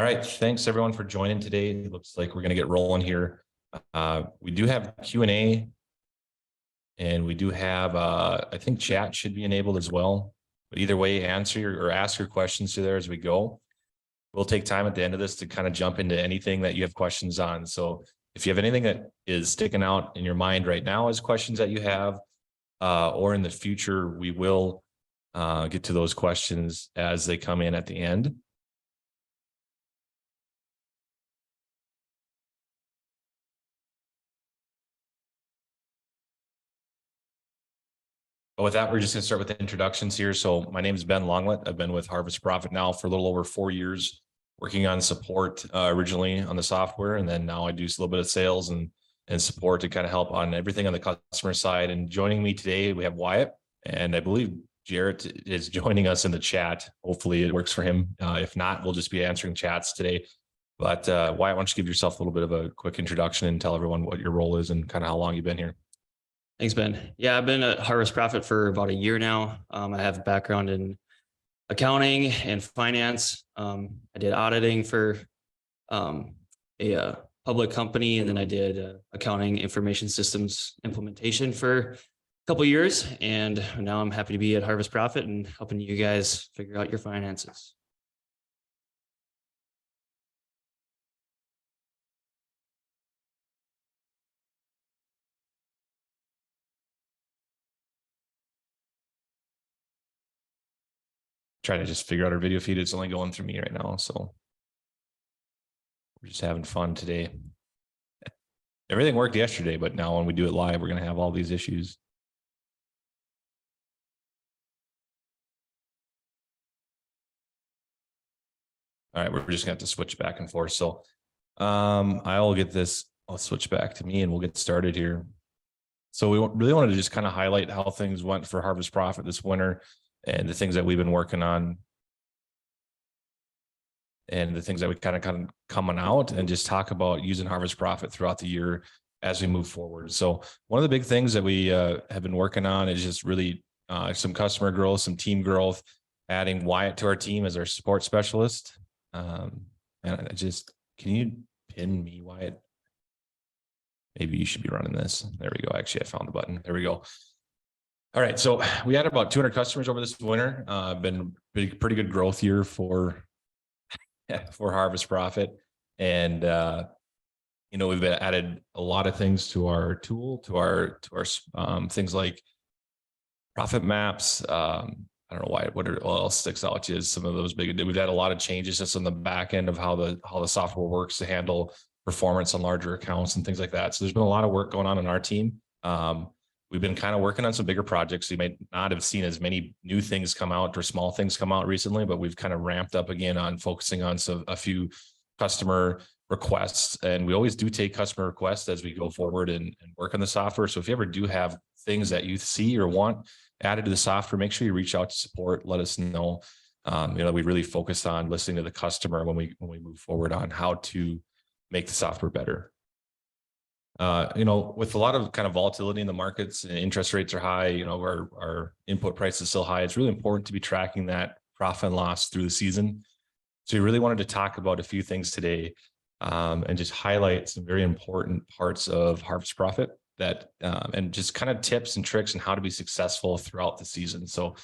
All right, thanks everyone for joining today. It looks like we're going to get rolling here. We do have Q&A, and we do have, I think chat should be enabled as well. But either way, answer or ask your questions to there as we go. We'll take time at the end of this to kind of jump into anything that you have questions on. So if you have anything that is sticking out in your mind right now as questions that you have, or in the future, we will get to those questions as they come in at the end. With that, we're just going to start with the introductions here. So my name is Ben Longlet. I've been with Harvest Profit now for a little over 4 years, working on support originally on the software. And then now I do a little bit of sales and support to kind of help on everything on the customer side. And joining me today, we have Wyatt, and I believe Jarrett is joining us in the chat. Hopefully it works for him. If not, we'll just be answering chats today. But Wyatt, why don't you give yourself a little bit of a quick introduction and tell everyone what your role is and kind of how long you've been here. Thanks, Ben. Yeah, I've been at Harvest Profit for about a year now. I have a background in accounting and finance. I did auditing for a public company, and then I did accounting information systems implementation for a couple of years. And now I'm happy to be at Harvest Profit and helping you guys figure out your finances. Trying to just figure out our video feed. It's only going through me right now, so we're just having fun today. Everything worked yesterday, but now when we do it live, we're going to have all these issues. All right, we're just going to have to switch back and forth. So I'll get this. I'll switch back to me and we'll get started here. So we really wanted to just kind of highlight how things went for Harvest Profit this winter, and the things that we've been working on, and the things that we kind of coming out, and just talk about using Harvest Profit throughout the year as we move forward. So one of the big things that we have been working on is just really some customer growth, some team growth, adding Wyatt to our team as our support specialist. And I just, can you pin me, Wyatt? Maybe you should be running this. There we go. Actually, I found the button. There we go. All right, so we had about 200 customers over this winter. Been pretty good growth year for Harvest Profit, and we've added a lot of things to our tool, to our things like profit maps. I don't know what else sticks out to you is some of those big. We've had a lot of changes just on the back end of how the software works to handle performance on larger accounts and things like that. So there's been a lot of work going on in our team. We've been kind of working on some bigger projects. You might not have seen as many new things come out or small things come out recently, but we've kind of ramped up again on focusing on a few customer requests. And we always do take customer requests as we go forward and work on the software. So if you ever do have things that you see or want added to the software, make sure you reach out to support, let us know. We really focus on listening to the customer when we move forward on how to make the software better. With a lot of kind of volatility in the markets and interest rates are high, our input price is still high. It's really important to be tracking that profit and loss through the season. So we really wanted to talk about a few things today and just highlight some very important parts of Harvest Profit and just kind of tips and tricks on how to be successful throughout the season. So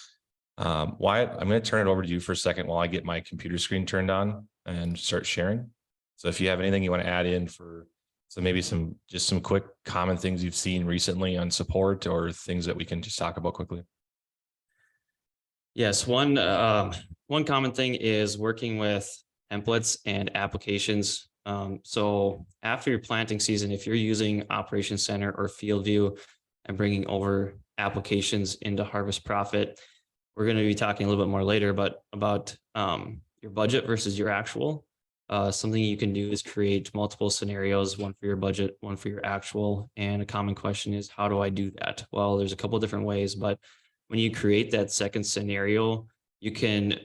Wyatt, I'm going to turn it over to you for a second while I get my computer screen turned on and start sharing. So if you have anything you want to add in so maybe some quick common things you've seen recently on support, or things that we can just talk about quickly. Yes, one common thing is working with templates and applications. So after your planting season, if you're using Operations Center or FieldView and bringing over applications into Harvest Profit, we're going to be talking a little bit more later, but about your budget versus your actual. Something you can do is create multiple scenarios, one for your budget, one for your actual. And a common question is, how do I do that? Well, there's a couple of different ways, but when you create that second scenario, you can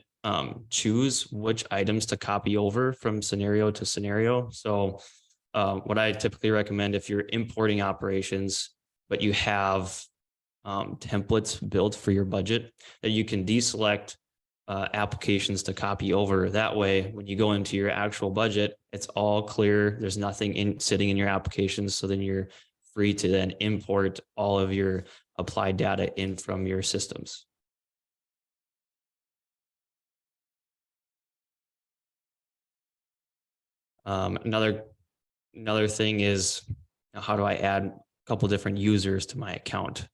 choose which items to copy over from scenario to scenario. So what I typically recommend, if you're importing operations, but you have templates built for your budget, that you can deselect applications to copy over. That way, when you go into your actual budget, it's all clear. There's nothing sitting in your applications. So then you're free to then import all of your applied data in from your systems. Another thing is, how do I add a couple different users to my account?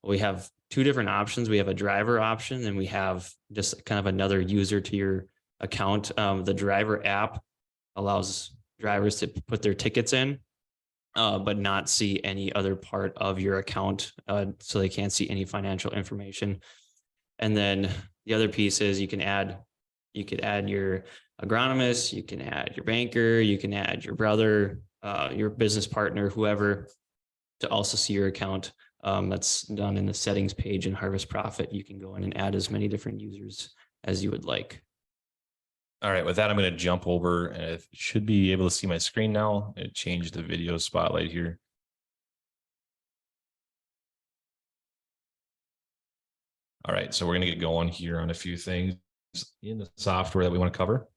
We have two different options. We have a driver option, and we have just kind of another user to your account. The driver app allows drivers to put their tickets in, but not see any other part of your account. So they can't see any financial information. And then the other piece is you could add your agronomist, you can add your banker, you can add your brother, your business partner, whoever, to also see your account. That's done in the settings page in Harvest Profit. You can go in and add as many different users as you would like. All right, with that, I'm going to jump over, and it should be able to see my screen now. It changed the video spotlight here. All right, so we're going to get going here on a few things in the software that we want to cover.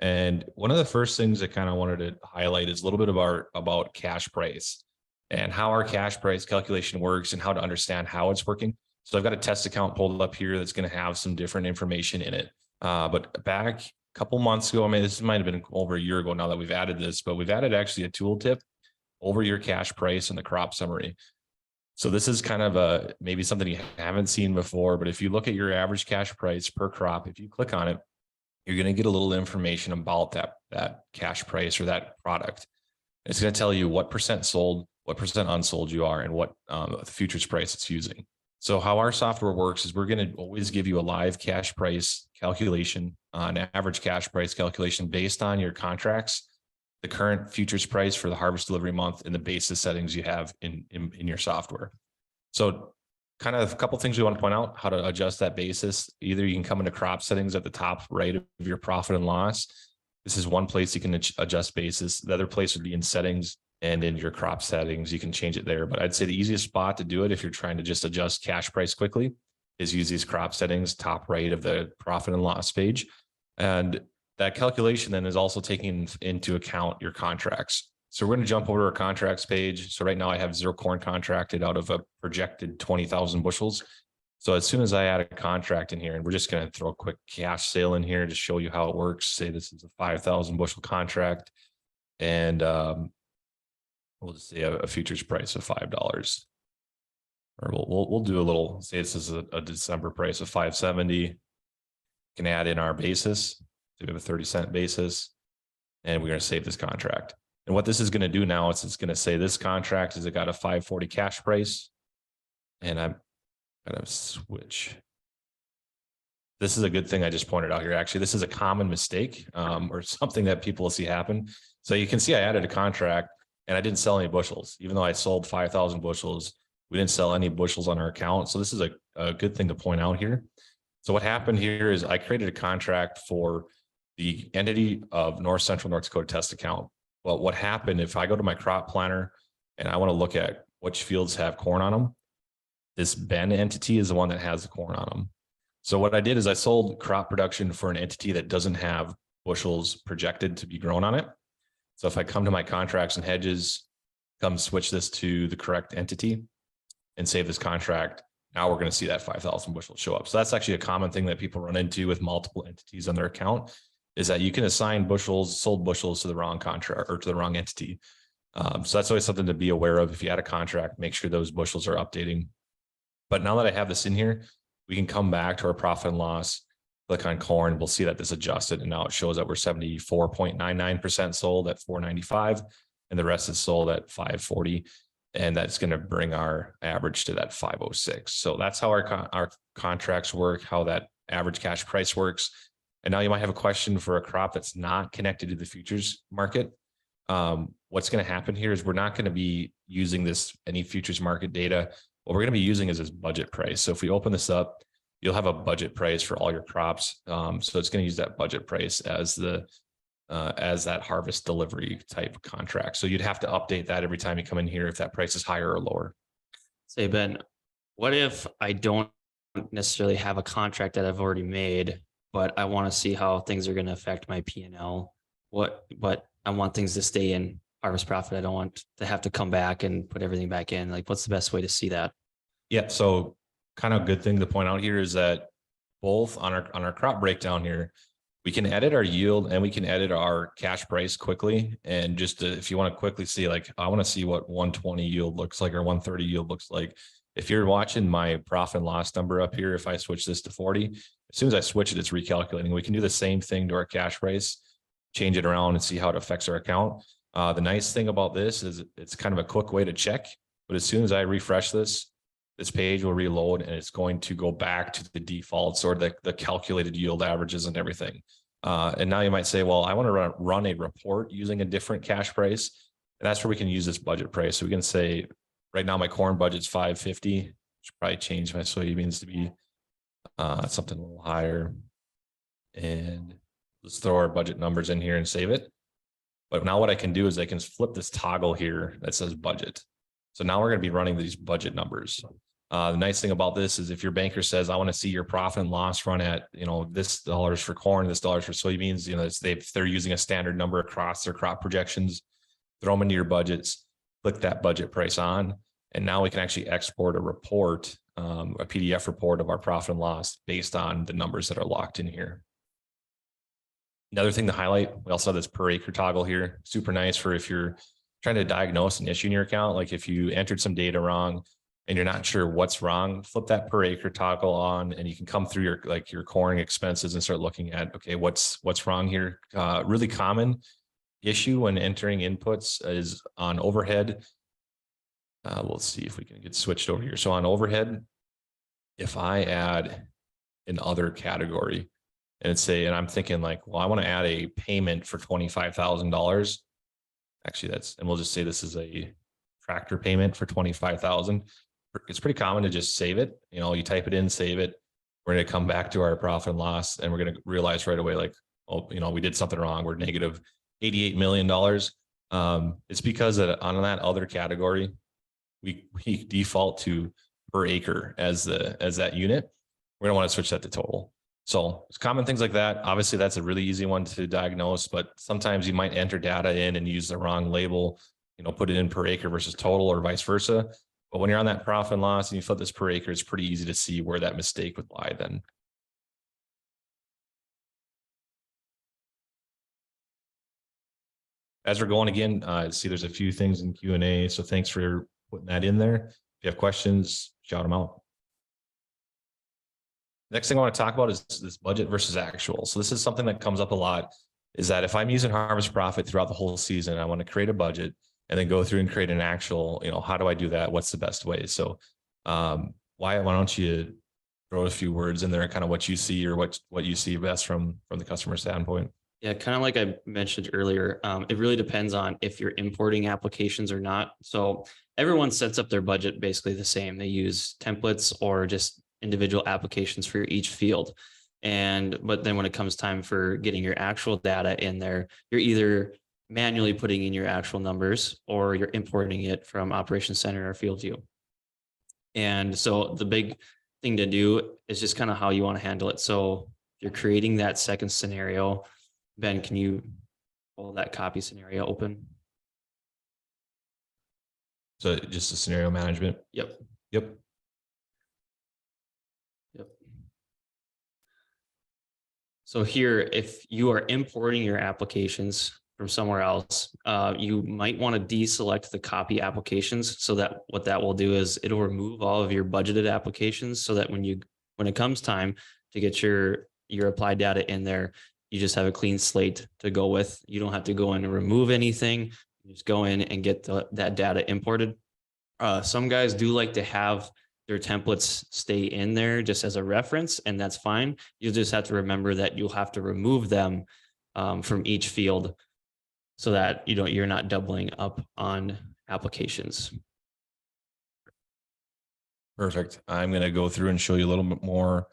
And one of the first things I kind of wanted to highlight is a little bit about cash price and how our cash price calculation works and how to understand how it's working. So I've got a test account pulled up here that's going to have some different information in it. But back a couple months ago, I mean, this might have been over a year ago now that we've added this, but we've added actually a tooltip over your cash price and the crop summary. So this is kind of maybe something you haven't seen before, but if you look at your average cash price per crop, if you click on it, you're going to get a little information about that cash price or that product. It's going to tell you what percent sold, what percent unsold you are, and what the futures price it's using. So how our software works is we're going to always give you a live cash price calculation, an average cash price calculation based on your contracts, the current futures price for the harvest delivery month, and the basis settings you have in your software. So kind of a couple of things we want to point out, how to adjust that basis. Either you can come into crop settings at the top right of your profit and loss. This is one place you can adjust basis. The other place would be in settings and in your crop settings. You can change it there. But I'd say the easiest spot to do it if you're trying to just adjust cash price quickly is use these crop settings, top right of the profit and loss page. And that calculation then is also taking into account your contracts. So we're going to jump over to our contracts page. So right now I have 0 corn contracted out of a projected 20,000 bushels. So as soon as I add a contract in here, and we're just going to throw a quick cash sale in here to show you how it works. Say this is a 5,000 bushel contract, and we'll just say a futures price of $5. Or we'll do a little, say this is a December price of 570. Can add in our basis. So we have a 30-cent basis, and we're going to save this contract. And what this is going to do now is it's going to say this contract is it got a 540 cash price. And I'm going to switch. This is a good thing I just pointed out here. Actually, this is a common mistake or something that people will see happen. So you can see I added a contract and I didn't sell any bushels, even though I sold 5,000 bushels. We didn't sell any bushels on our account. So this is a good thing to point out here. So what happened here is I created a contract for the entity of North Central North Dakota test account. Well, what happened if I go to my crop planner and I want to look at which fields have corn on them, this Ben entity is the one that has the corn on them. So what I did is I sold crop production for an entity that doesn't have bushels projected to be grown on it. So if I come to my contracts and hedges, come switch this to the correct entity and save this contract, now we're going to see that 5,000 bushels show up. So that's actually a common thing that people run into with multiple entities on their account, is that you can assign bushels, sold bushels to the wrong contract or to the wrong entity. So that's always something to be aware of. If you add a contract, make sure those bushels are updating. But now that I have this in here, we can come back to our profit and loss, click on corn. We'll see that this adjusted, and now it shows that we're 74.99% sold at 495, and the rest is sold at 540. And that's going to bring our average to that 506. So that's how our contracts work, how that average cash price works. And now you might have a question for a crop that's not connected to the futures market. What's going to happen here is we're not going to be using any futures market data. What we're going to be using is this budget price. So if we open this up, you'll have a budget price for all your crops. So it's going to use that budget price as that harvest delivery type contract. So you'd have to update that every time you come in here if that price is higher or lower. Say, Ben, what if I don't necessarily have a contract that I've already made, but I want to see how things are going to affect my P&L. But I want things to stay in harvest profit. I don't want to have to come back and put everything back in. Like, what's the best way to see that? Yeah. So kind of good thing to point out here is that both on our crop breakdown here, we can edit our yield and we can edit our cash price quickly. And just if you want to quickly see, like, I want to see what 120 yield looks like or 130 yield looks like. If you're watching my profit and loss number up here, if I switch this to 40, as soon as I switch it, it's recalculating. We can do the same thing to our cash price, change it around and see how it affects our account. The nice thing about this is it's kind of a quick way to check, but as soon as I refresh this page will reload and it's going to go back to the defaults or the calculated yield averages and everything. And now you might say, well, I want to run a report using a different cash price. And that's where we can use this budget price. So we can say, right now my corn budget's 550. Should probably change my soybeans to be something a little higher. And let's throw our budget numbers in here and save it. But now what I can do is I can flip this toggle here that says budget. So now we're going to be running these budget numbers. The nice thing about this is if your banker says, I want to see your profit and loss run at, this dollars for corn, this dollars for soybeans, they're using a standard number across their crop projections, throw them into your budgets, click that budget price on. And now we can actually export a report, a PDF report of our profit and loss based on the numbers that are locked in here. Another thing to highlight, we also have this per acre toggle here. Super nice for if you're trying to diagnose an issue in your account. Like if you entered some data wrong and you're not sure what's wrong, flip that per acre toggle on and you can come through your corn expenses and start looking at, okay, what's wrong here. Really common issue when entering inputs is on overhead. We'll see if we can get switched over here. So on overhead, if I add an other category and I'm thinking like, well, I want to add a payment for $25,000. Actually, and we'll just say this is a tractor payment for $25,000. It's pretty common to just save it. You type it in, save it. We're going to come back to our profit and loss and we're going to realize right away, like, oh, we did something wrong. We're negative $88 million. It's because that on that other category, we default to per acre as that unit. We're going to want to switch that to total. So it's common things like that. Obviously, that's a really easy one to diagnose, but sometimes you might enter data in and use the wrong label, put it in per acre versus total or vice versa. But when you're on that profit and loss and you flip this per acre, it's pretty easy to see where that mistake would lie then. As we're going again, see there's a few things in Q&A. So thanks for putting that in there. If you have questions, shout them out. Next thing I want to talk about is this budget versus actual. So this is something that comes up a lot, is that if I'm using harvest profit throughout the whole season, I want to create a budget and then go through and create an actual, how do I do that? What's the best way? So why don't you throw a few words in there, kind of what you see or what you see best from the customer standpoint? Yeah, kind of like I mentioned earlier, it really depends on if you're importing applications or not. So everyone sets up their budget basically the same. They use templates or just individual applications for each field. But then when it comes time for getting your actual data in there, you're either manually putting in your actual numbers or you're importing it from Operations Center or FieldView. And so the big thing to do is just kind of how you want to handle it. So if you're creating that second scenario, Ben, can you pull that copy scenario open? So just the scenario management. Yep. So here, if you are importing your applications from somewhere else, you might want to deselect the copy applications so that what that will do is it'll remove all of your budgeted applications so that when it comes time to get your applied data in there, you just have a clean slate to go with. You don't have to go in and remove anything. You just go in and get that data imported. Some guys do like to have their templates stay in there just as a reference, and that's fine. You just have to remember that you'll have to remove them from each field so that you're not doubling up on applications. Perfect. I'm going to go through and show you a little bit more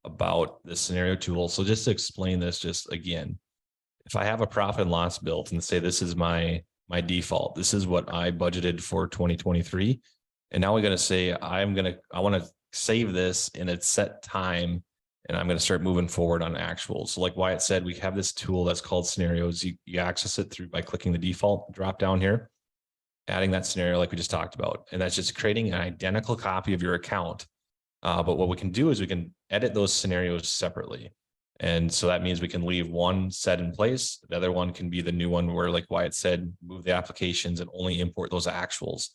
about this scenario tool. So just to explain this, just again, if I have a profit and loss built and say this is my default, this is what I budgeted for 2023. And now we're going to say, I want to save this in a set time, and I'm going to start moving forward on actuals. So like Wyatt said, we have this tool that's called scenarios. You access it through by clicking the default drop down here, adding that scenario like we just talked about. And that's just creating an identical copy of your account. But what we can do is we can edit those scenarios separately. And so that means we can leave one set in place. The other one can be the new one where, like Wyatt said, move the applications and only import those actuals.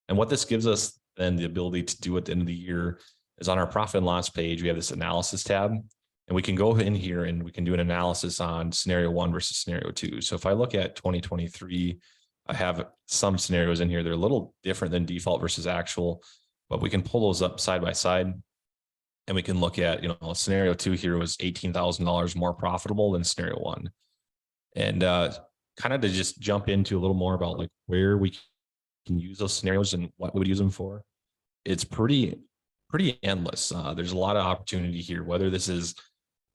And what this gives us then the ability to do at the end of the year is on our profit and loss page, we have this analysis tab, and we can go in here and we can do an analysis on scenario 1 versus scenario 2. So if I look at 2023, I have some scenarios in here. They're a little different than default versus actual, but we can pull those up side by side. And we can look at, scenario 2 here was $18,000 more profitable than scenario 1. And kind of to just jump into a little more about like where we can use those scenarios and what we would use them for. It's pretty endless. There's a lot of opportunity here, whether this is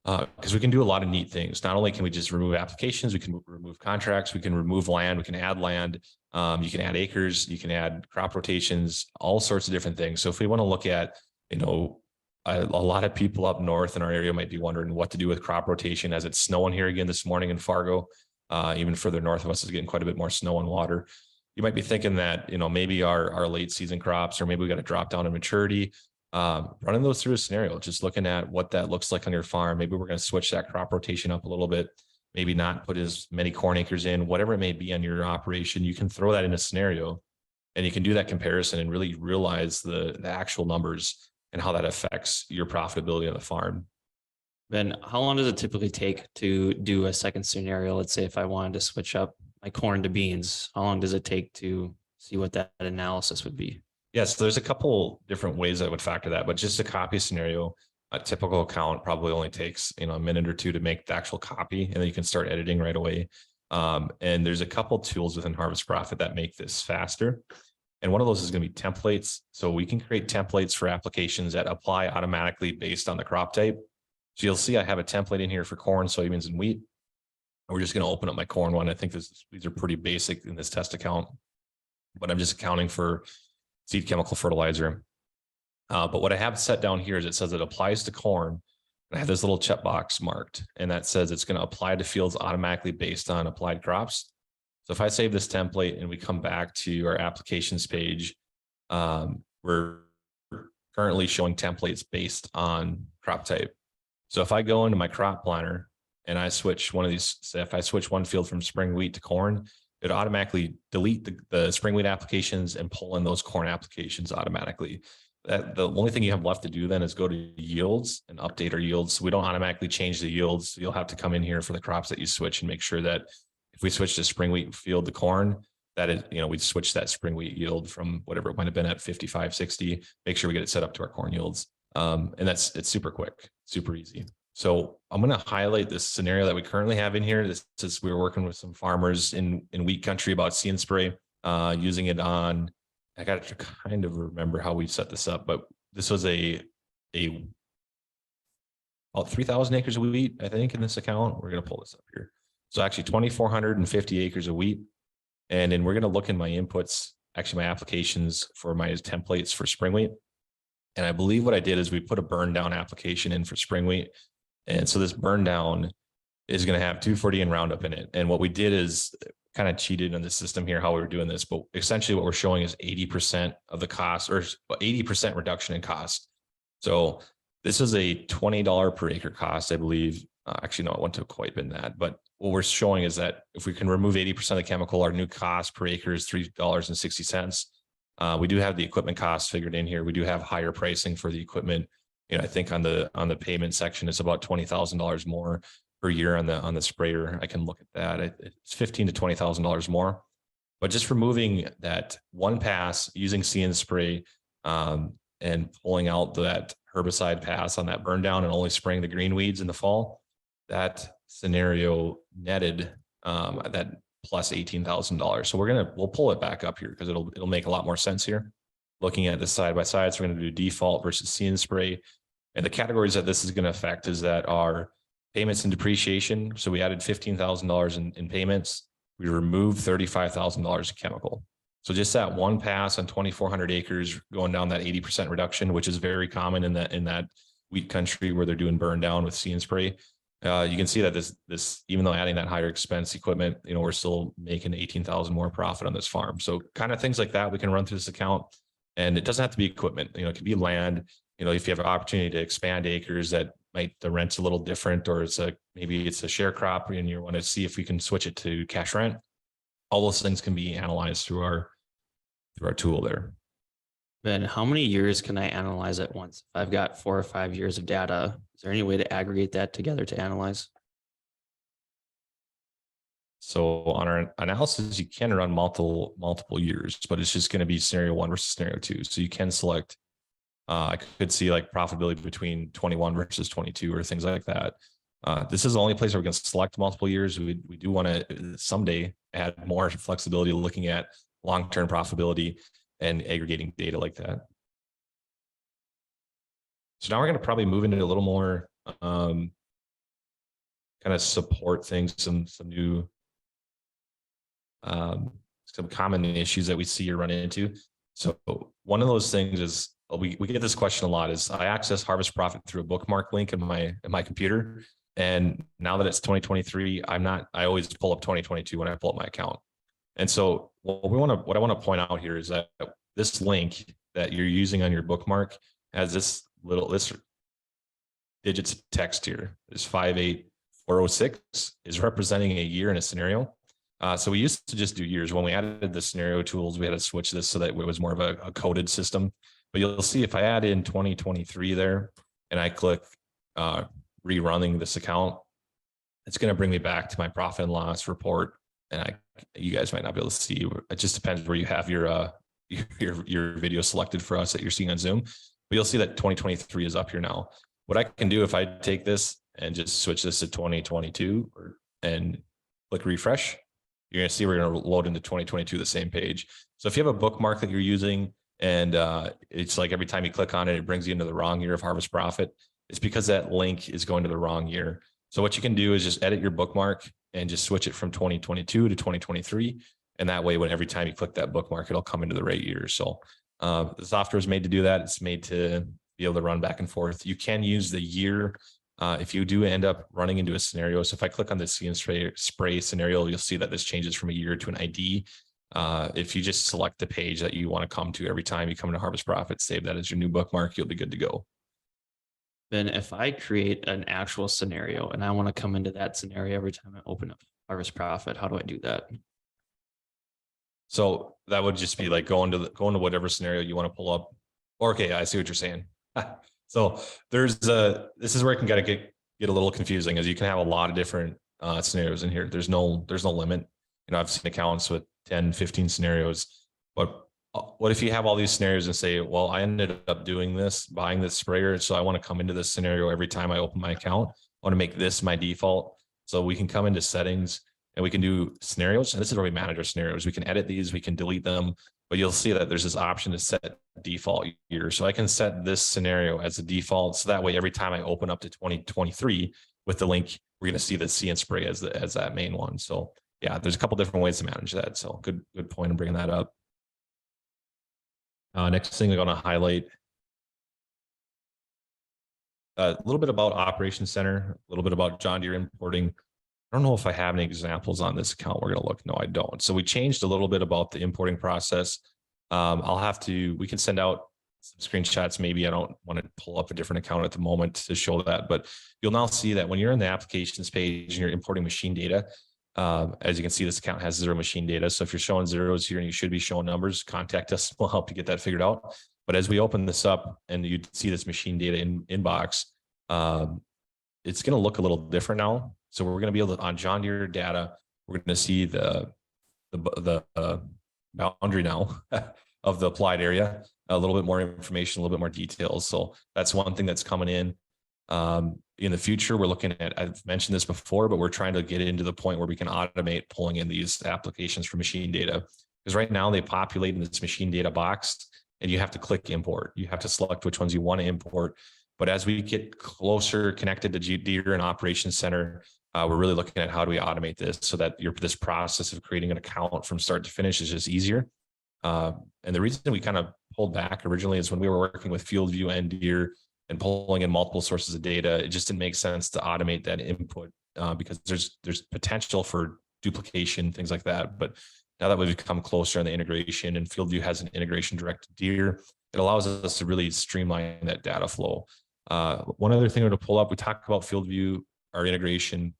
because we can do a lot of neat things. Not only can we just remove applications, we can remove contracts, we can remove land, we can add land, you can add acres, you can add crop rotations, all sorts of different things. So if we want to look at, a lot of people up north in our area might be wondering what to do with crop rotation as it's snowing here again this morning in Fargo. Even further north of us is getting quite a bit more snow and water. You might be thinking that, maybe our late season crops, or maybe we got to drop down in maturity. Running those through a scenario, just looking at what that looks like on your farm. Maybe we're going to switch that crop rotation up a little bit, maybe not put as many corn acres in, whatever it may be on your operation. You can throw that in a scenario and you can do that comparison and really realize the actual numbers and how that affects your profitability on the farm. Ben, how long does it typically take to do a second scenario? Let's say if I wanted to switch up my corn to beans, how long does it take to see what that analysis would be? Yes, there's a couple different ways that would factor that, but just a copy scenario, a typical account probably only takes, a minute or two to make the actual copy, and then you can start editing right away. And there's a couple tools within Harvest Profit that make this faster. And one of those is going to be templates. So we can create templates for applications that apply automatically based on the crop type. So you'll see I have a template in here for corn, soybeans, and wheat. We're just going to open up my corn one. I think these are pretty basic in this test account, but I'm just accounting for seed chemical fertilizer. But what I have set down here is it says it applies to corn. And I have this little checkbox marked, and that says it's going to apply to fields automatically based on applied crops. So if I save this template and we come back to our applications page, we're currently showing templates based on crop type. So if I go into my crop planner and I switch one of these, say if I switch one field from spring wheat to corn, it automatically delete the spring wheat applications and pull in those corn applications automatically. The only thing you have left to do then is go to yields and update our yields. So we don't automatically change the yields. You'll have to come in here for the crops that you switch and make sure that if we switch to spring wheat field to corn, that is, we switch that spring wheat yield from whatever it might have been at 55, 60, make sure we get it set up to our corn yields. And it's super quick, super easy. So I'm going to highlight this scenario that we currently have in here. This is, we were working with some farmers in wheat country about See & Spray, using it on, I got to kind of remember how we set this up, but this was about 3,000 acres of wheat, I think, in this account. We're going to pull this up here. So actually 2,450 acres of wheat. And then we're going to look in my inputs, actually my applications for my templates for spring wheat. And I believe what I did is we put a burn down application in for spring wheat. And so this burn down is going to have 2,4-D and Roundup in it. And what we did is kind of cheated in the system here, how we were doing this, but essentially what we're showing is 80% of the cost, or 80% reduction in cost. So this is a $20 per acre cost, I believe. Actually, no, it wouldn't have quite been that, but what we're showing is that if we can remove 80% of the chemical, our new cost per acre is $3.60. We do have the equipment costs figured in here. We do have higher pricing for the equipment. I think on the payment section, it's about $20,000 more per year on the sprayer. I can look at that. It's $15,000 to $20,000 more. But just removing that one pass using See & Spray, and pulling out that herbicide pass on that burn down and only spraying the green weeds in the fall, that scenario netted that plus $18,000. So we'll pull it back up here because it'll make a lot more sense here. Looking at the side by side, so we're going to do default versus See & Spray, and the categories that this is going to affect is that our payments and depreciation. So we added $15,000 in payments. We removed $35,000 of chemical. So just that one pass on 2,400 acres going down that 80% reduction, which is very common in that wheat country where they're doing burn down with See & Spray. You can see that this, even though adding that higher expense equipment, we're still making 18,000 more profit on this farm. So kind of things like that we can run through this account, and it doesn't have to be equipment. It can be land. If you have an opportunity to expand acres that might the rent's a little different, or maybe it's a share crop and you want to see if we can switch it to cash rent. All those things can be analyzed through our tool there. Ben, how many years can I analyze at once? If I've got 4 or 5 years of data, is there any way to aggregate that together to analyze? So on our analysis, you can run multiple years, but it's just going to be scenario 1 versus scenario 2. So you can select, I could see like profitability between 21 versus 22 or things like that. This is the only place where we can select multiple years. We do want to someday add more flexibility looking at long-term profitability and aggregating data like that. So now we're going to probably move into a little more kind of support things, some new, some common issues that we see or run into. So one of those things is we get this question a lot is I access Harvest Profit through a bookmark link in my computer. And now that it's 2023, I always pull up 2022 when I pull up my account. And so what I want to point out here is that this link that you're using on your bookmark has this digits of text here. This 58406 is representing a year in a scenario. So we used to just do years. When we added the scenario tools, we had to switch this so that it was more of a coded system. But you'll see if I add in 2023 there and I click rerunning this account, it's going to bring me back to my profit and loss report. And you guys might not be able to see. It just depends where you have your video selected for us that you're seeing on Zoom. But you'll see that 2023 is up here now. What I can do if I take this and just switch this to 2022 and click refresh, you're going to see we're going to load into 2022 the same page. So if you have a bookmark that you're using and it's like every time you click on it, it brings you into the wrong year of Harvest Profit, it's because that link is going to the wrong year. So what you can do is just edit your bookmark and just switch it from 2022 to 2023. And that way, when every time you click that bookmark, it'll come into the right year. So the software is made to do that. It's made to be able to run back and forth. You can use the year if you do end up running into a scenario. So if I click on the See & Spray scenario, you'll see that this changes from a year to an ID. If you just select the page that you want to come to every time you come into Harvest Profit, save that as your new bookmark, you'll be good to go. Then if I create an actual scenario and I want to come into that scenario every time I open up Harvest Profit, how do I do that? So that would just be like going to whatever scenario you want to pull up. Okay, I see what you're saying. So this is where it can get a little confusing, as you can have a lot of different scenarios in here. There's no limit. I've seen accounts with 10, 15 scenarios, but what if you have all these scenarios and say, well, I ended up doing this, buying this sprayer, so I want to come into this scenario every time I open my account. I want to make this my default. So we can come into settings and we can do scenarios. And this is where we manage our scenarios. We can edit these, we can delete them, but you'll see that there's this option to set default year. So I can set this scenario as a default. So that way, every time I open up to 2023 with the link, we're going to see the See & Spray as that main one. So yeah, there's a couple different ways to manage that. So good point in bringing that up. Next thing I'm going to highlight a little bit about Operations Center, a little bit about John Deere importing. I don't know if I have any examples on this account. We're going to look. No, I don't. So we changed a little bit about the importing process. We can send out some screenshots. Maybe I don't want to pull up a different account at the moment to show that, but you'll now see that when you're in the applications page and you're importing machine data, as you can see, this account has 0 machine data. So if you're showing zeros here and you should be showing numbers, contact us. We'll help you get that figured out. But as we open this up and you see this machine data inbox, it's going to look a little different now. So we're going to be able to, on John Deere data, we're going to see the boundary now of the applied area, a little bit more information, a little bit more details. So that's one thing that's coming in. In the future, we're looking at, I've mentioned this before, but we're trying to get into the point where we can automate pulling in these applications for machine data. Because right now they populate in this machine data box and you have to click import. You have to select which ones you want to import. But as we get closer connected to Deere and Operations Center, we're really looking at how do we automate this so that this process of creating an account from start to finish is just easier. And the reason we kind of pulled back originally is when we were working with FieldView and Deere and pulling in multiple sources of data, it just didn't make sense to automate that input because there's potential for duplication, things like that. But now that we've come closer in the integration and FieldView has an integration direct to Deere, it allows us to really streamline that data flow. One other thing to pull up, we talked about FieldView, our integration.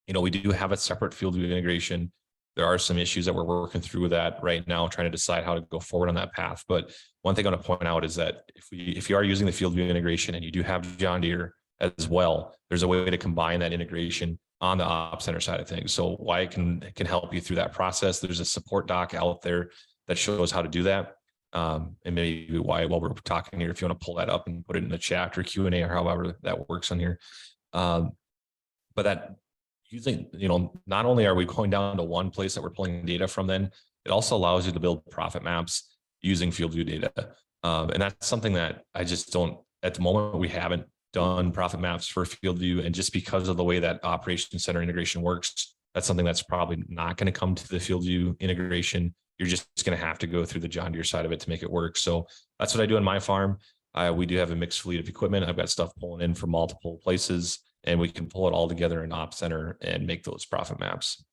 We do have a separate FieldView integration. There are some issues that we're working through with that right now, trying to decide how to go forward on that path. But one thing I want to point out is that if you are using the FieldView integration and you do have John Deere as well, there's a way to combine that integration on the Op Center side of things. So Wyatt can help you through that process. There's a support doc out there that shows how to do that. And maybe Wyatt, while we're talking here, if you want to pull that up and put it in the chat or Q&A or however that works on here. But that using, not only are we going down to one place that we're pulling data from, then it also allows you to build profit maps using FieldView data. And that's something that I just don't, at the moment, we haven't done profit maps for FieldView. And just because of the way that Operations Center integration works, that's something that's probably not going to come to the FieldView integration. You're just going to have to go through the John Deere side of it to make it work. So that's what I do on my farm. We do have a mixed fleet of equipment. I've got stuff pulling in from multiple places, and we can pull it all together in Op Center and make those profit maps.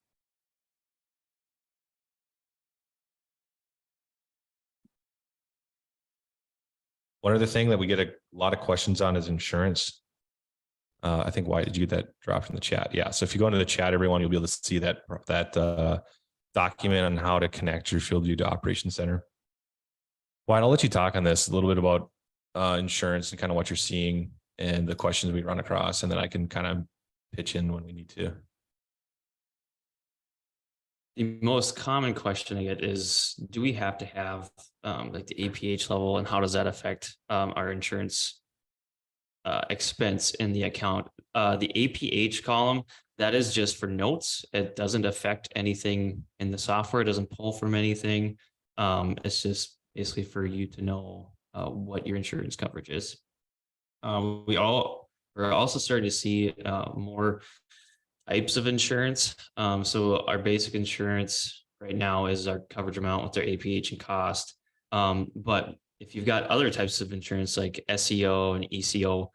One other thing that we get a lot of questions on is insurance. I think, why did you get that dropped in the chat? Yeah. So if you go into the chat, everyone, you'll be able to see that document on how to connect your FieldView to Operations Center. Wyatt, I'll let you talk on this a little bit about insurance and kind of what you're seeing and the questions we run across, and then I can kind of pitch in when we need to. The most common question I get is, do we have to have like the APH level, and how does that affect our insurance expense in the account? The APH column, that is just for notes. It doesn't affect anything in the software. It doesn't pull from anything. It's just basically for you to know what your insurance coverage is. We're also starting to see more types of insurance. So our basic insurance right now is our coverage amount with their APH and cost. But if you've got other types of insurance like SEO and ECO,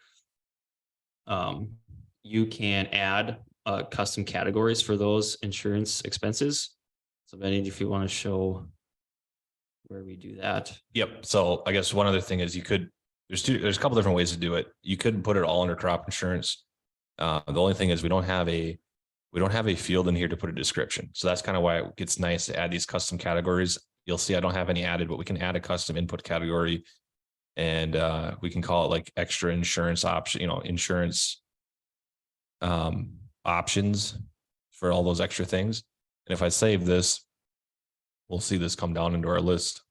you can add custom categories for those insurance expenses. So Benny, if you want to show where we do that. Yep. So I guess one other thing is there's a couple different ways to do it. You could put it all under crop insurance. The only thing is we don't have a field in here to put a description. So that's kind of why it gets nice to add these custom categories. You'll see I don't have any added, but we can add a custom input category, and we can call it like extra insurance option, insurance options for all those extra things. And if I save this, we'll see this come down into our list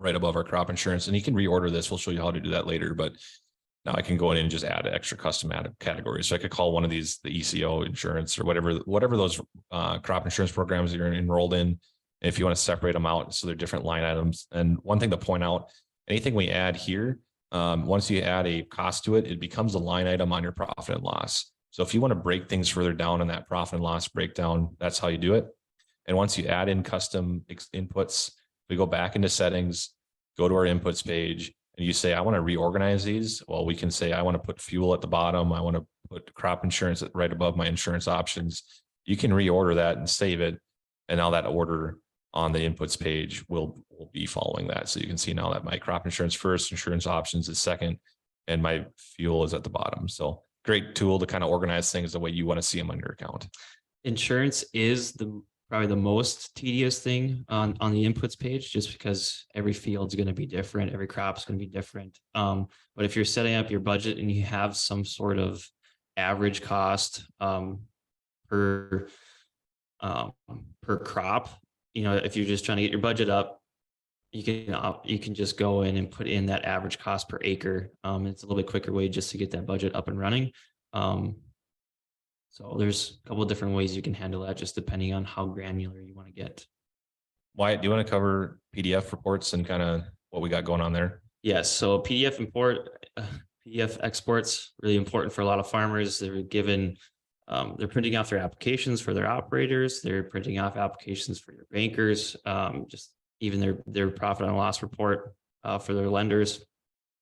right above our crop insurance. And you can reorder this. We'll show you how to do that later, but now I can go in and just add extra custom added categories. So I could call one of these the ECO insurance or whatever those crop insurance programs you're enrolled in. And if you want to separate them out, so they're different line items. And one thing to point out, anything we add here, once you add a cost to it, it becomes a line item on your profit and loss. So if you want to break things further down in that profit and loss breakdown, that's how you do it. And once you add in custom inputs, we go back into settings, go to our inputs page, and you say, I want to reorganize these. Well, we can say, I want to put fuel at the bottom. I want to put crop insurance right above my insurance options. You can reorder that and save it. And now that order on the inputs page will be following that. So you can see now that my crop insurance first, insurance options is second, and my fuel is at the bottom. So great tool to kind of organize things the way you want to see them on your account. Insurance is probably the most tedious thing on the inputs page, just because every field's going to be different. Every crop's going to be different. But if you're setting up your budget and you have some sort of average cost per crop, if you're just trying to get your budget up, you can just go in and put in that average cost per acre. It's a little bit quicker way just to get that budget up and running. So there's a couple of different ways you can handle that, just depending on how granular you want to get. Wyatt, do you want to cover PDF reports and kind of what we got going on there? Yes. So PDF exports, really important for a lot of farmers. They're given They're printing off their applications for their operators. They're printing off applications for your bankers, just even their profit and loss report for their lenders.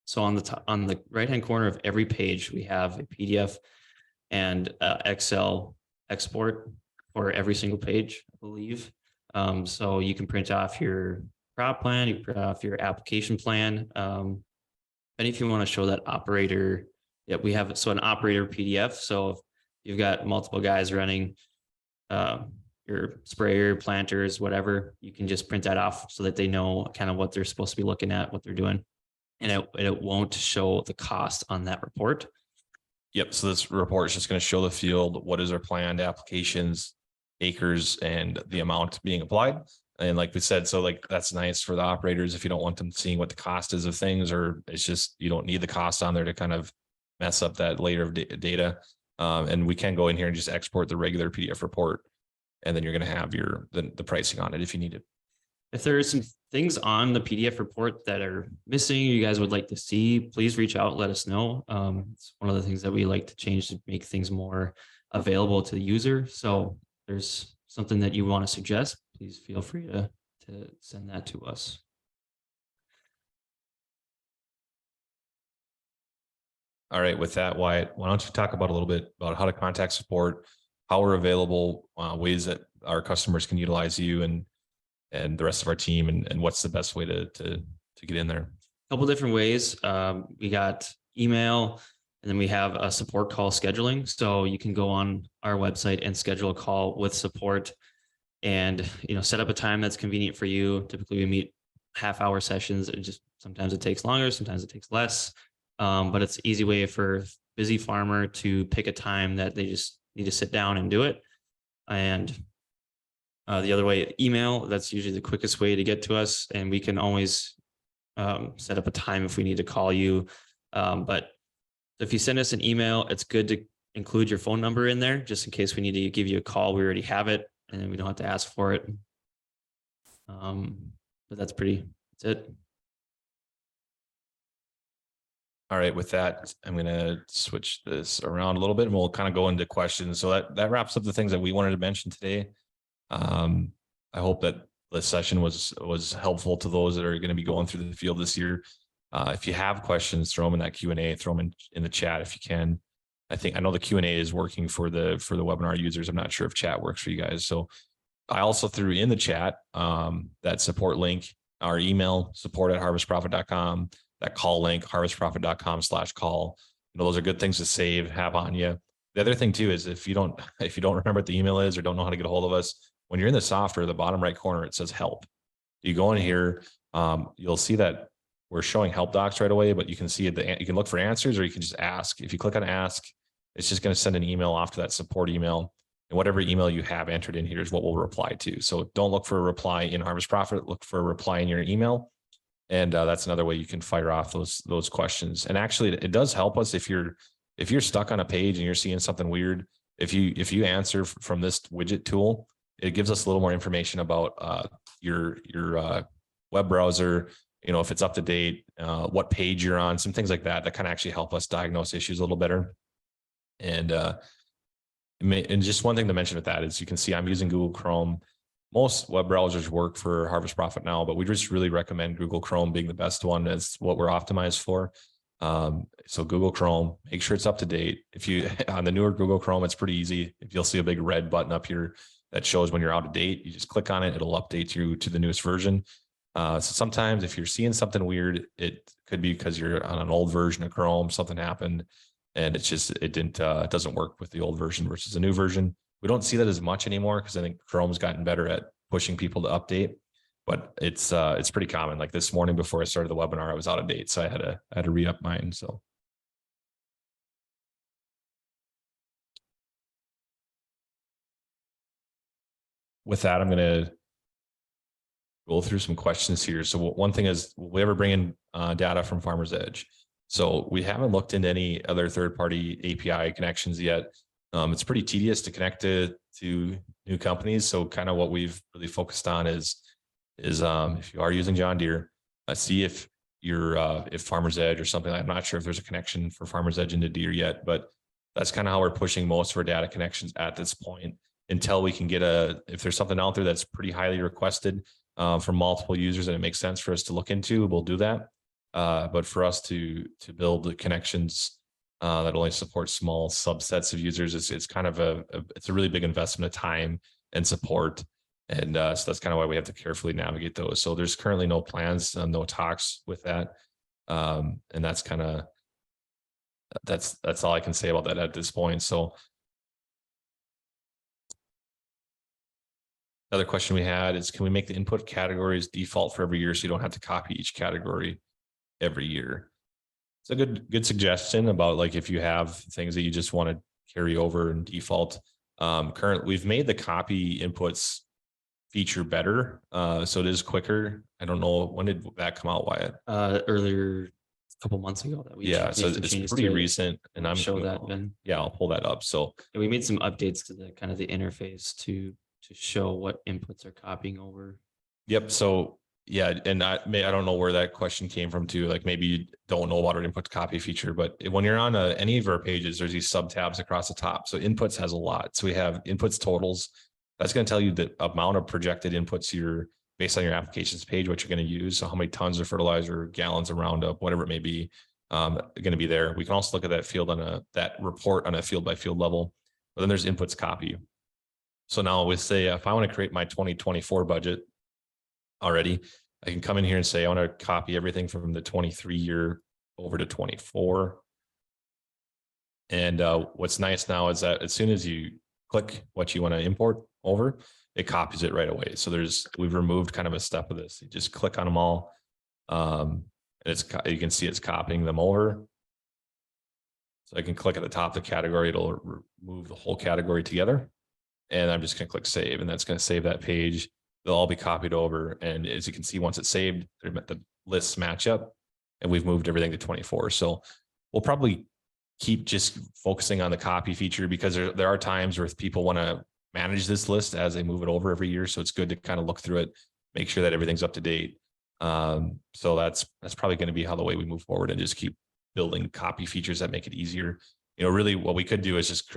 So on the top, on the right-hand corner of every page, we have a PDF and Excel export for every single page, I believe. So you can print off your prop plan, you can print off your application plan. And if you want to show that operator, yeah, we have an operator PDF. So if you've got multiple guys running your sprayer, planters, whatever, you can just print that off so that they know kind of what they're supposed to be looking at, what they're doing. And it won't show the cost on that report. Yep. So this report is just going to show the field, what is our planned applications, acres, and the amount being applied. And like we said, so like that's nice for the operators if you don't want them seeing what the cost is of things, or it's just you don't need the cost on there to kind of mess up that layer of data. And we can go in here and just export the regular PDF report, and then you're going to have the pricing on it if you need it. If there are some things on the PDF report that are missing, you guys would like to see, please reach out, let us know. It's one of the things that we like to change to make things more available to the user. So if there's something that you want to suggest, please feel free to send that to us. All right, with that, Wyatt, why don't you talk about a little bit about how to contact support, how we're available, ways that our customers can utilize you and the rest of our team, and what's the best way to get in there? A couple different ways. We got email, and then we have a support call scheduling. So you can go on our website and schedule a call with support, and set up a time that's convenient for you. Typically, we meet half-hour sessions. Sometimes it takes longer, sometimes it takes less. But it's an easy way for busy farmer to pick a time that they just need to sit down and do it. And the other way, email, that's usually the quickest way to get to us. And we can always set up a time if we need to call you. But if you send us an email, it's good to include your phone number in there, just in case we need to give you a call. We already have it, and then we don't have to ask for it. But that's it. All right, with that, I'm going to switch this around a little bit and we'll kind of go into questions. So that wraps up the things that we wanted to mention today. I hope that this session was helpful to those that are going to be going through the field this year. If you have questions, throw them in that Q&A, throw them in the chat if you can. I know the Q&A is working for the webinar users. I'm not sure if chat works for you guys. So I also threw in the chat that support link, our email, support@harvestprofit.com, that call link, harvestprofit.com/call. Those are good things to save, have on you. The other thing too is if you don't remember what the email is or don't know how to get a hold of us, when you're in the software, the bottom right corner, it says help. You go in here, you'll see that we're showing help docs right away, but you can see you can look for answers or you can just ask. If you click on ask, it's just going to send an email off to that support email, and whatever email you have entered in here is what we'll reply to. So don't look for a reply in Harvest Profit, look for a reply in your email. And that's another way you can fire off those questions. And actually it does help us if you're stuck on a page and you're seeing something weird. If you answer from this widget tool, it gives us a little more information about your web browser, if it's up to date, what page you're on, some things like that kind of actually help us diagnose issues a little better. And just one thing to mention with that is you can see I'm using Google Chrome. Most web browsers work for Harvest Profit now, but we just really recommend Google Chrome being the best one. As what we're optimized for. So Google Chrome, make sure it's up to date. If you on the newer Google Chrome, it's pretty easy. If you'll see a big red button up here that shows when you're out of date, you just click on it. It'll update you to the newest version. So sometimes if you're seeing something weird, it could be because you're on an old version of Chrome, something happened, and it doesn't work with the old version versus the new version. We don't see that as much anymore because I think Chrome's gotten better at pushing people to update, but it's pretty common. Like this morning before I started the webinar, I was out of date, so I had to re-up mine. So with that, I'm going to go through some questions here. So one thing is, will we ever bring in data from Farmers Edge? So we haven't looked into any other third-party API connections yet. It's pretty tedious to connect to new companies. So kind of what we've really focused on is if you are using John Deere, see if if Farmers Edge or something. I'm not sure if there's a connection for Farmers Edge into Deere yet, but That's kind of how we're pushing most of our data connections at this point until we can get if there's something out there that's pretty highly requested from multiple users and it makes sense for us to look into, we'll do that. But for us to build the connections that only support small subsets of users, it's kind of it's a really big investment of time and support. And so that's kind of why we have to carefully navigate those. So there's currently no plans, no talks with that. And that's kind of, that's all I can say about that at this point. So another question we had is, can we make the input categories default for every year so you don't have to copy each category every year? It's a good suggestion about like if you have things that you just want to carry over and default. We've made the copy inputs feature better, so it is quicker. I don't know, when did that come out, Wyatt? Earlier, a couple months ago that we so it's pretty recent, and I'm show that then. Yeah, I'll pull that up. So yeah, we made some updates to the kind of the interface to show what inputs are copying over. Yep. So yeah, and I don't know where that question came from too. Like maybe you don't know about our input copy feature, but when you're on any of our pages, there's these sub tabs across the top. So inputs has a lot. So we have inputs totals. That's going to tell you the amount of projected inputs based on your applications page, what you're going to use. So how many tons of fertilizer, gallons of Roundup, whatever it may be, going to be there. We can also look at that field that report on a field by field level. But then there's inputs copy. So now we say, if I want to create my 2024 budget already, I can come in here and say, I want to copy everything from the 23 year over to 24. And what's nice now is that as soon as you click what you want to import over, it copies it right away. So we've removed kind of a step of this. You just click on them all. And you can see it's copying them over. So I can click at the top of the category. It'll remove the whole category together. And I'm just going to click save, and that's going to save that page. They'll all be copied over. And as you can see, once it's saved, the lists match up, and we've moved everything to 24. So we'll probably keep just focusing on the copy feature, because there are times where people want to manage this list as they move it over every year. So it's good to kind of look through it, make sure that everything's up to date. So that's probably going to be how the way we move forward, and just keep building copy features that make it easier. Really what we could do is just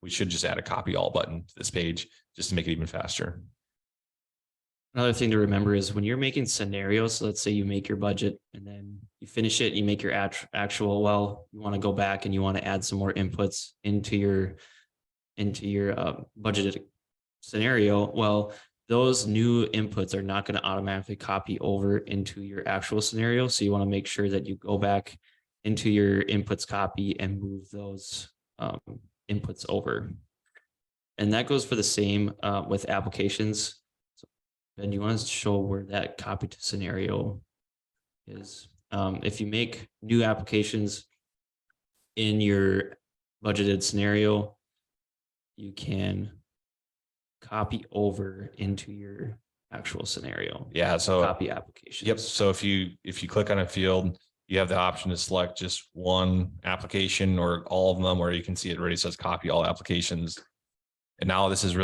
we should just add a copy all button to this page just to make it even faster. Another thing to remember is when you're making scenarios, so let's say you make your budget and then you finish it, you make your actual, you want to go back and you want to add some more inputs into your budgeted scenario. Well, those new inputs are not going to automatically copy over into your actual scenario. So you want to make sure that you go back into your inputs copy and move those inputs over. And that goes for the same with applications. So Ben, you want to show where that copy to scenario is? If you make new applications in your budgeted scenario, you can copy over into your actual scenario. Yeah. So copy applications. Yep. So if you click on a field, you have the option to select just one application or all of them, or you can see it already says copy all applications. And now this is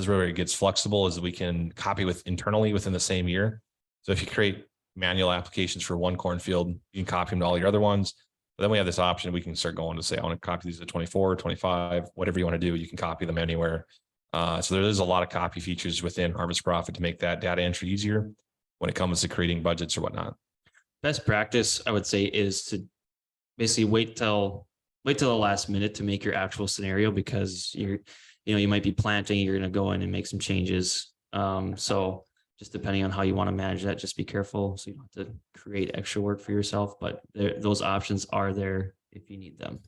where it gets flexible, is we can copy internally within the same year. So if you create manual applications for one cornfield, you can copy them to all your other ones. But then we have this option. We can start going to say, I want to copy these to 24, 25, whatever you want to do. You can copy them anywhere. So there is a lot of copy features within Harvest Profit to make that data entry easier when it comes to creating budgets or whatnot. Best practice, I would say, is to basically wait till the last minute to make your actual scenario, because you might be planting, you're going to go in and make some changes. So just depending on how you want to manage that, just be careful so you don't have to create extra work for yourself, but those options are there if you need them.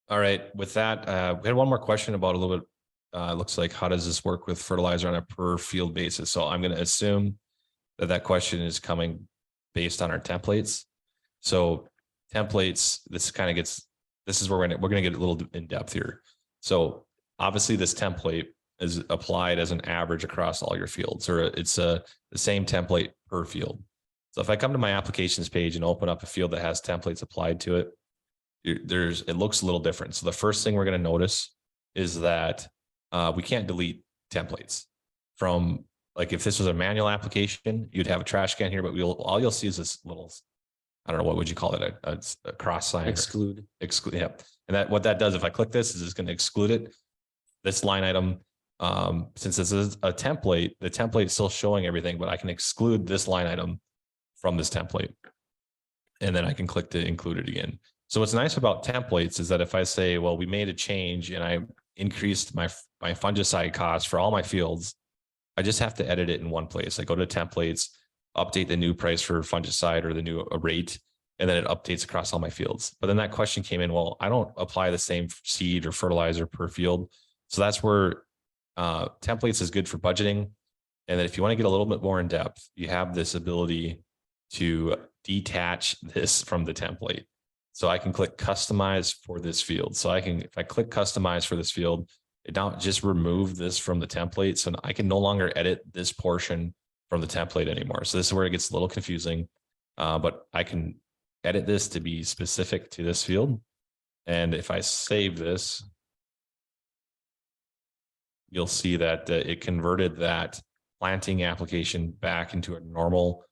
All right. With that, we had one more question about a little bit. Looks like, how does this work with fertilizer on a per field basis? So I'm going to assume that question is coming based on our templates. So templates, this is where we're going to get a little in depth here. So obviously this template is applied as an average across all your fields, or it's the same template per field. So if I come to my applications page and open up a field that has templates applied to it, it looks a little different. So the first thing we're going to notice is that we can't delete templates from, like, if this was a manual application, you'd have a trash can here, but all you'll see is this little I don't know, what would you call it? A cross sign? Exclude. Exclude. Yeah. And that, what that does, if I click this, is it's going to exclude it. This line item, since this is a template, the template is still showing everything, but I can exclude this line item from this template. And then I can click to include it again. So what's nice about templates is that if I say, well, we made a change and I increased my fungicide cost for all my fields, I just have to edit it in one place. I go to templates, update the new price for fungicide or the new rate, and then it updates across all my fields. But then that question came in, well, I don't apply the same seed or fertilizer per field. So that's where templates is good for budgeting. And then if you want to get a little bit more in depth, you have this ability to detach this from the template. So I can click customize for this field. So I can, if I click customize for this field, it now just remove this from the template. So I can no longer edit this portion from the template anymore. So this is where it gets a little confusing, but I can edit this to be specific to this field. And if I save this, you'll see that it converted that planting application back into a normal,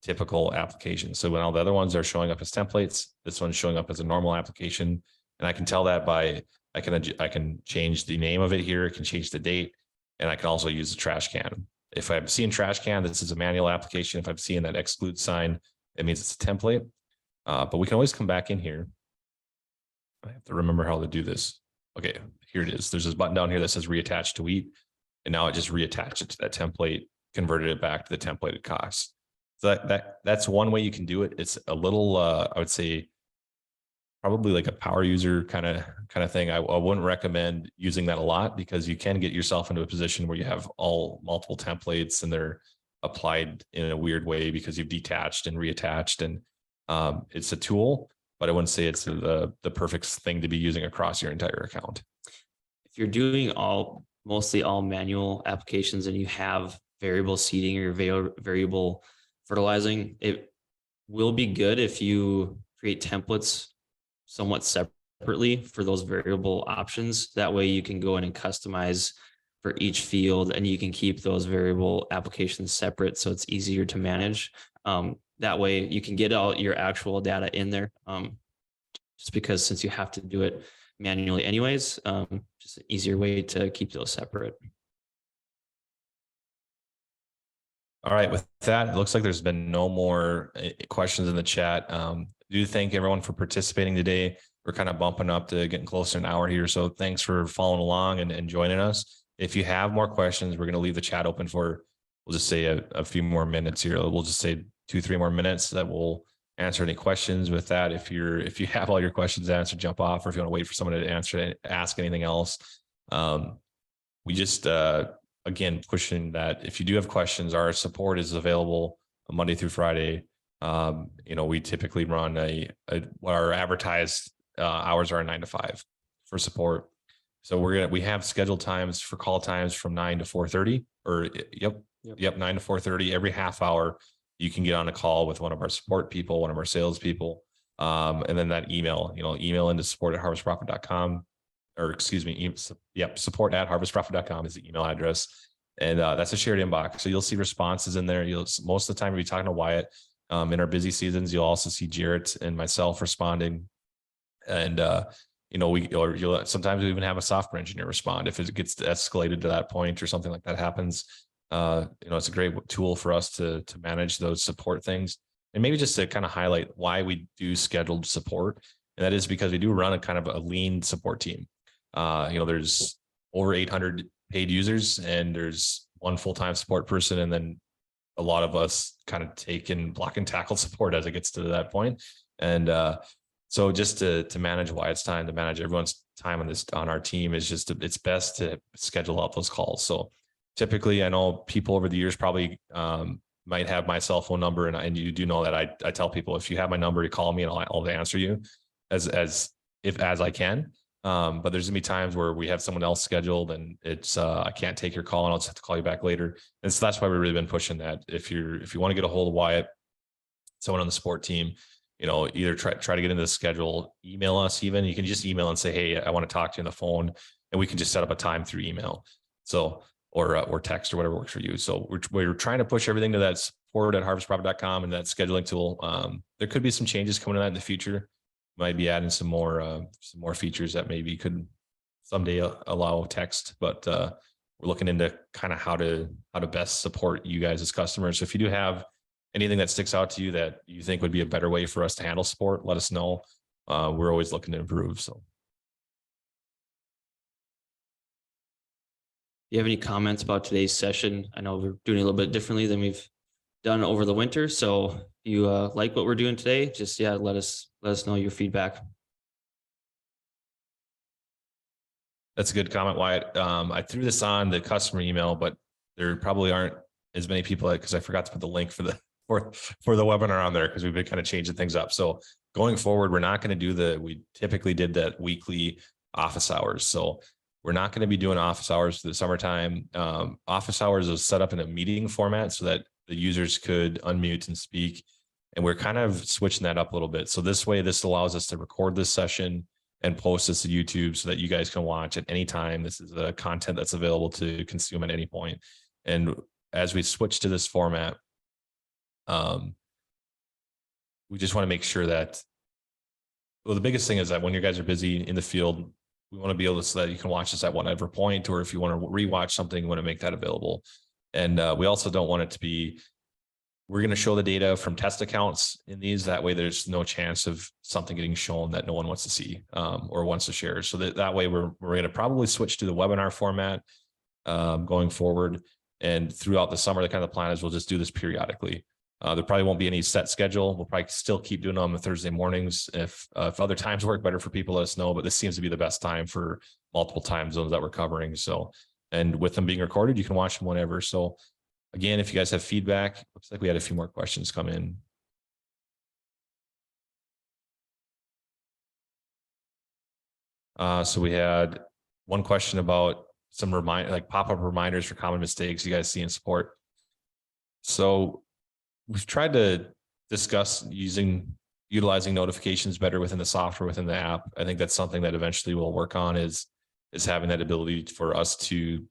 typical application. So when all the other ones are showing up as templates, this one's showing up as a normal application. And I can tell that by, I can change the name of it here. I can change the date, and I can also use the trash can. If I'm seeing trash can, this is a manual application. If I'm seeing that exclude sign, it means it's a template. But we can always come back in here. I have to remember how to do this. Okay, here it is. There's this button down here that says reattach to wheat. And now it just reattached it to that template, converted it back to the templated cost. So that's one way you can do it. It's a little, I would say, probably like a power user kind of thing. I wouldn't recommend using that a lot, because you can get yourself into a position where you have all multiple templates and they're applied in a weird way because you've detached and reattached. And it's a tool, but I wouldn't say it's the perfect thing to be using across your entire account. If you're doing mostly all manual applications and you have variable seeding or variable fertilizing, it will be good if you create templates somewhat separately for those variable options. That way you can go in and customize for each field, and you can keep those variable applications separate, so it's easier to manage. That way you can get all your actual data in there, just because since you have to do it manually anyways, just an easier way to keep those separate. All right, with that, it looks like there's been no more questions in the chat. Do thank everyone for participating today. We're kind of bumping up to getting close to an hour here. So thanks for following along and joining us. If you have more questions, we're going to leave the chat open for, we'll just say a few more minutes here. We'll just say 2-3 more minutes that we'll answer any questions. With that, if you have all your questions answered, jump off, or if you want to wait for someone to ask anything else. We just, again, pushing that if you do have questions, our support is available Monday through Friday. We typically run what our advertised hours are 9 to 5 for support. So we have scheduled times for call times from 9 to 4:30, or yep, 9 to 4:30. Every half hour, you can get on a call with one of our support people, one of our salespeople, and then that email into support@harvestprofit.com, or excuse me, support@harvestprofit.com is the email address, and that's a shared inbox. So you'll see responses in there. Most of the time, we'll be talking to Wyatt. In our busy seasons, you'll also see Jarrett and myself responding, and you'll sometimes we even have a software engineer respond if it gets escalated to that point or something like that happens. It's a great tool for us to manage those support things. And maybe just to kind of highlight why we do scheduled support, and that is because we do run a kind of a lean support team. There's over 800 paid users, and there's one full-time support person, and then a lot of us kind of take in block and tackle support as it gets to that point. And so just to manage Wyatt's time, to manage everyone's time on our team, is it's best to schedule out those calls. So typically, I know people over the years probably might have my cell phone number, and you do know that I tell people, if you have my number, you call me and I'll answer you as I can. But there's gonna be times where we have someone else scheduled and it's I can't take your call and I'll just have to call you back later. And so that's why we've really been pushing that. If you want to get a hold of Wyatt, someone on the support team, either try to get into the schedule, email us. Even you can just email and say, hey, I want to talk to you on the phone, and we can just set up a time through email. So or text or whatever works for you. So we're trying to push everything to that support@harvestprofit.com, and that scheduling tool. There could be some changes coming to that in the future. Might be adding some more features that maybe could someday allow text, but we're looking into kind of how to best support you guys as customers. So if you do have anything that sticks out to you that you think would be a better way for us to handle support, let us know. We're always looking to improve. So. Do you have any comments about today's session? I know we're doing a little bit differently than we've done over the winter. So if you like what we're doing today, just let us know your feedback. That's a good comment, Wyatt. I threw this on the customer email, but there probably aren't as many people because I forgot to put the link for the webinar on there because we've been kind of changing things up. So going forward, we're not going to do we typically did that weekly office hours. So we're not going to be doing office hours for the summertime. Office hours is set up in a meeting format so that the users could unmute and speak. And we're kind of switching that up a little bit. So this way, this allows us to record this session and post this to YouTube so that you guys can watch at any time. This is a content that's available to consume at any point. And as we switch to this format, we just want to make sure that, well, the biggest thing is that when you guys are busy in the field, we want to be able to, so that you can watch this at whatever point, or if you want to rewatch something, we want to make that available. And we also don't want it to be, we're going to show the data from test accounts in these. That way there's no chance of something getting shown that no one wants to see or wants to share. So that way we're going to probably switch to the webinar format going forward. And throughout the summer, the kind of plan is we'll just do this periodically. There probably won't be any set schedule. We'll probably still keep doing them on Thursday mornings. If other times work better for people, let us know. But this seems to be the best time for multiple time zones that we're covering. So, and with them being recorded, you can watch them whenever. So again, if you guys have feedback, looks like we had a few more questions come in. So we had one question about some pop-up reminders for common mistakes you guys see in support. So we've tried to discuss utilizing notifications better within the software, within the app. I think that's something that eventually we'll work on is having that ability for us to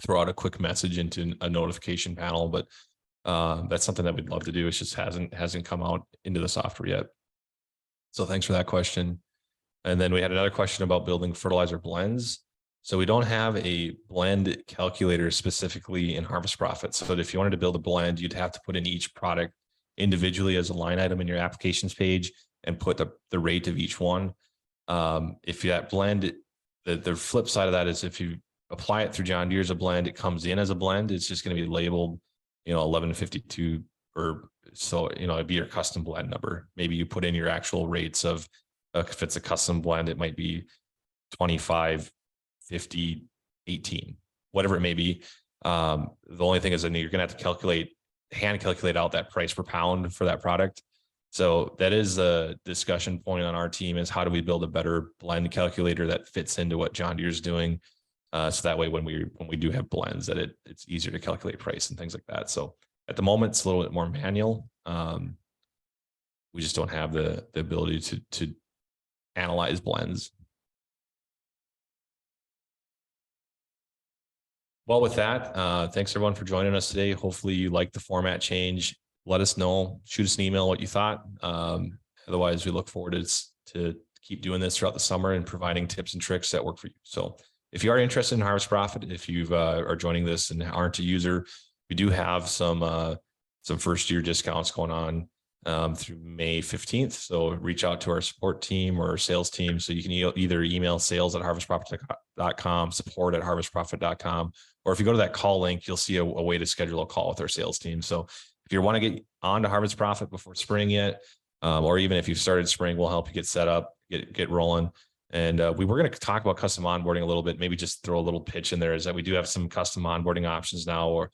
throw out a quick message into a notification panel. But that's something that we'd love to do. It just hasn't come out into the software yet. So thanks for that question. And then we had another question about building fertilizer blends. So we don't have a blend calculator specifically in Harvest Profit. So if you wanted to build a blend, you'd have to put in each product individually as a line item in your applications page and put the rate of each one. If that blend, the flip side of that is if you apply it through John Deere as a blend, it comes in as a blend. It's just going to be labeled, 1152 or so, it'd be your custom blend number. Maybe you put in your actual rates of, if it's a custom blend, it might be 25, 50, 18, whatever it may be. The only thing is that you're going to have to hand calculate out that price per pound for that product. So that is a discussion point on our team, is how do we build a better blend calculator that fits into what John Deere is doing. So that way, when we do have blends, that it's easier to calculate price and things like that. So at the moment, it's a little bit more manual. We just don't have the ability to analyze blends. Well, with that, thanks everyone for joining us today. Hopefully you like the format change. Let us know, shoot us an email what you thought. Otherwise, we look forward to keep doing this throughout the summer and providing tips and tricks that work for you. So if you are interested in Harvest Profit, if you are joining this and aren't a user, we do have some first year discounts going on through May 15th. So reach out to our support team or our sales team. So you can either email sales@harvestprofit.com, support@harvestprofit.com, or if you go to that call link, you'll see a way to schedule a call with our sales team. So if you want to get on to Harvest Profit before spring yet, or even if you've started spring, we'll help you get set up, get rolling. And we were going to talk about custom onboarding a little bit, maybe just throw a little pitch in there, is that we do have some custom onboarding options now, or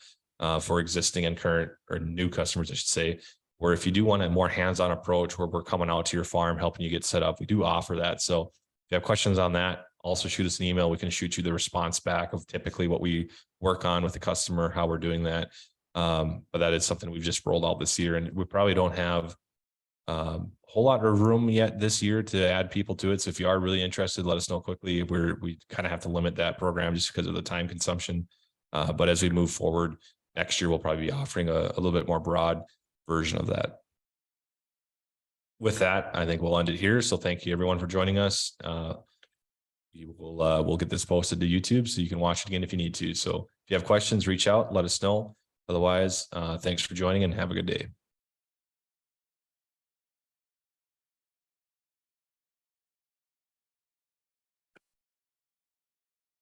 for existing and current or new customers, I should say, where if you do want a more hands-on approach where we're coming out to your farm, helping you get set up, we do offer that. So if you have questions on that, also shoot us an email. We can shoot you the response back of typically what we work on with the customer, how we're doing that. But that is something we've just rolled out this year, and we probably don't have a whole lot of room yet this year to add people to it. So if you are really interested, let us know quickly. We kind of have to limit that program just because of the time consumption. But as we move forward, next year we'll probably be offering a little bit more broad version of that. With that, I think we'll end it here. So thank you everyone for joining us. We'll get this posted to YouTube so you can watch it again if you need to. So if you have questions, reach out, let us know. Otherwise, thanks for joining and have a good day.